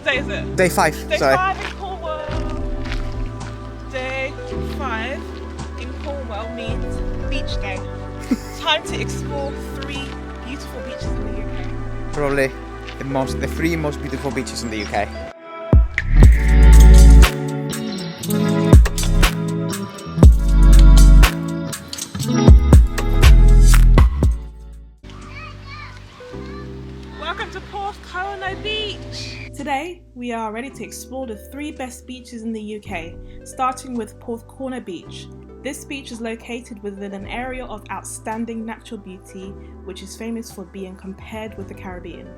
day is it? Day 5. Day Sorry. 5 in Cornwall. Day 5 in Cornwall means beach day. Time to explore 3 beautiful beaches in the UK. Probably the 3 most beautiful beaches in the UK. Welcome to Porthcurno Beach! Today, we are ready to explore the 3 best beaches in the UK, starting with Porthcurno Beach. This beach is located within an area of outstanding natural beauty, which is famous for being compared with the Caribbean.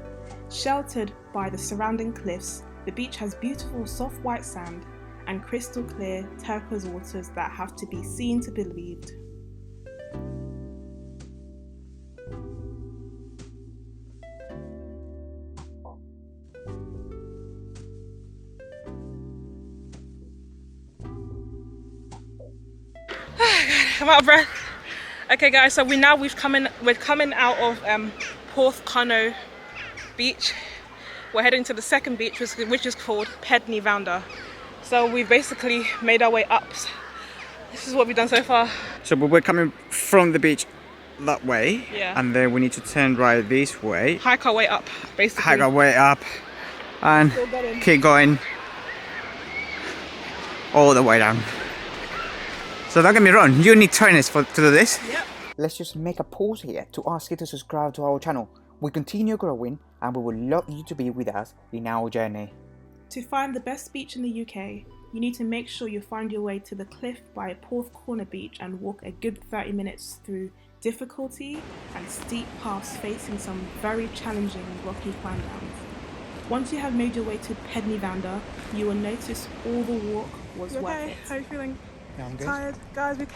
Sheltered by the surrounding cliffs, the beach has beautiful soft white sand and crystal clear turquoise waters that have to be seen to be believed. I'm out of breath. Okay guys, so we're coming out of Porthcurno Beach. We're heading to the second beach, which is called Pedn Vounder. So we've basically made our way up. This is what we've done so far. So we're coming from the beach that way, yeah, and then we need to turn right this way. Hike our way up, basically. Hike our way up and keep going all the way down. So don't get me wrong, you need trainers to do this. Yep. Let's just make a pause here to ask you to subscribe to our channel. We continue growing and we would love you to be with us in our journey. To find the best beach in the UK, you need to make sure you find your way to the cliff by Porthcurno Beach and walk a good 30 minutes through difficulty and steep paths facing some very challenging rocky climb downs. Once you have made your way to Pedn Vounder, you will notice all the walk was worth it. How are you feeling? Yeah, I'm good. Tired, guys. We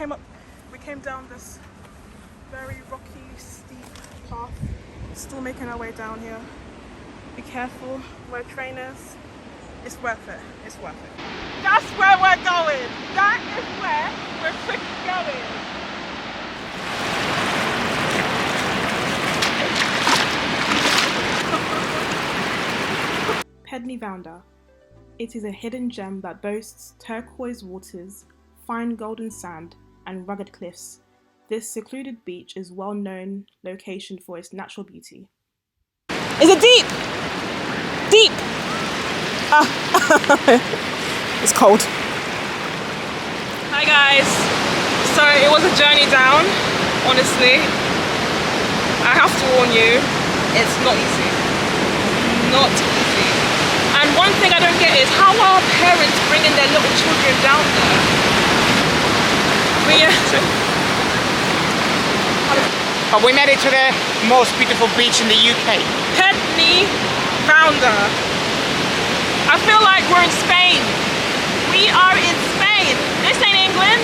came down this very rocky, steep path. Still making our way down here. Be careful. Wear trainers. It's worth it. It's worth it. That's where we're going. That is where we're freaking going. Pedn Vounder. It is a hidden gem that boasts turquoise waters, fine golden sand and rugged cliffs. This secluded beach is well-known location for its natural beauty. Is it deep? Deep! Ah, it's cold. Hi guys. So it was a journey down, honestly. I have to warn you, it's not easy. Not easy. And one thing I don't get is how are parents bringing their little children down there? But we made it to the most beautiful beach in the UK. Pedn Vounder. I feel like we're in Spain. We are in Spain. This ain't England.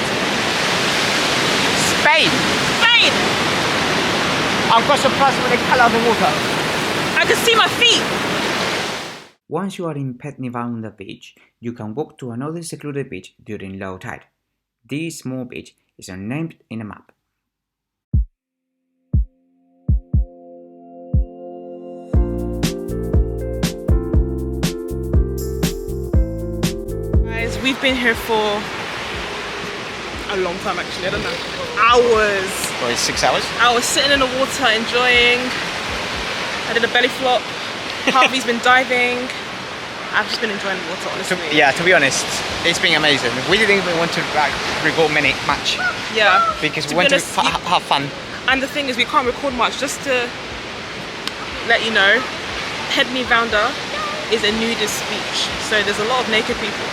Spain. Spain. I'm quite surprised with the colour of the water. I can see my feet. Once you are in Pedn Vounder beach, you can walk to another secluded beach during low tide. This small beach is unnamed in a map. Guys, we've been here for a long time actually, I don't know. Hours. What, 6 hours? I was sitting in the water enjoying. I did a belly flop. Harvey's been diving. I've just been enjoying the water, honestly. To be honest, it's been amazing. We didn't even want to record much. Yeah. Because we want to have fun. And the thing is, we can't record much. Just to let you know, Pedn Vounder is a nudist beach. So there's a lot of naked people.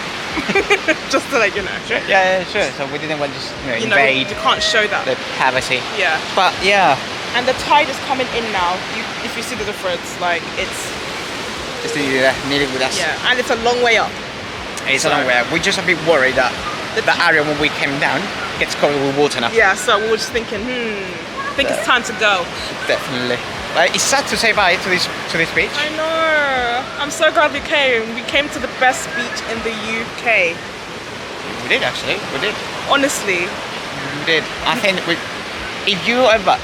Just to let you know. Sure. Yeah, sure. So we didn't want to invade. You can't show that. The privacy. Yeah. But yeah. And the tide is coming in now. If you see the difference, like it's... Just nearly with us. Yeah, and it's a long way up. It's a long way up. We're just a bit worried that the area when we came down gets covered with water now. Yeah, so we were just thinking, I think it's time to go. Definitely. Like, it's sad to say bye to this beach. I know. I'm so glad we came. We came to the best beach in the UK. We did actually. We did. Honestly. We did. I think if you're ever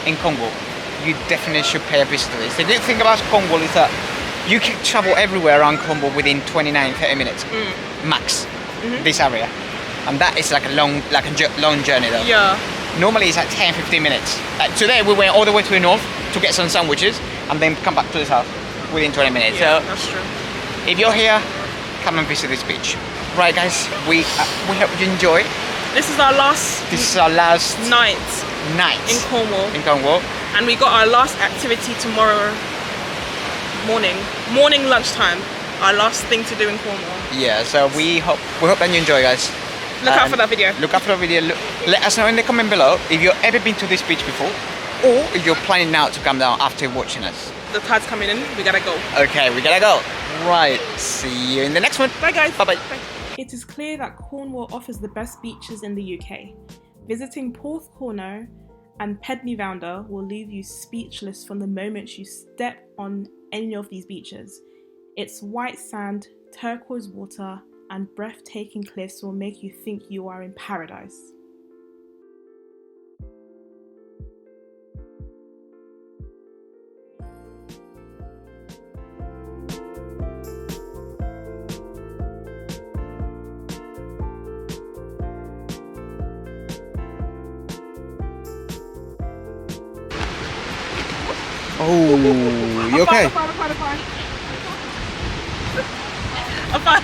in Cornwall, you definitely should pay a visit to this. The good thing about Cornwall is that You can travel everywhere around Cornwall within 29-30 minutes max. This area, and that is like a long journey though. Yeah. Normally it's like 10-15 minutes. Today we went all the way to the north to get some sandwiches and then come back to the south within 20 minutes. Yeah, so that's true. if you're here, come and visit this beach. Right, guys, we hope you enjoy. This is our last night in Cornwall. And we got our last activity tomorrow morning lunchtime. Our last thing to do in Cornwall. Yeah, so we hope that you enjoy, guys. Look out for that video. Look out for the video. Let us know in the comment below if you've ever been to this beach before, or if you're planning now to come down after watching us. The tide's coming in. We gotta go. Okay, we gotta go. Right. See you in the next one. Bye, guys. Bye-bye. Bye. It is clear that Cornwall offers the best beaches in the UK. Visiting Porthcurno and Pedn Vounder will leave you speechless from the moment you step on any of these beaches. Its white sand, turquoise water, and breathtaking cliffs will make you think you are in paradise. Oh, you okay? I'm fine.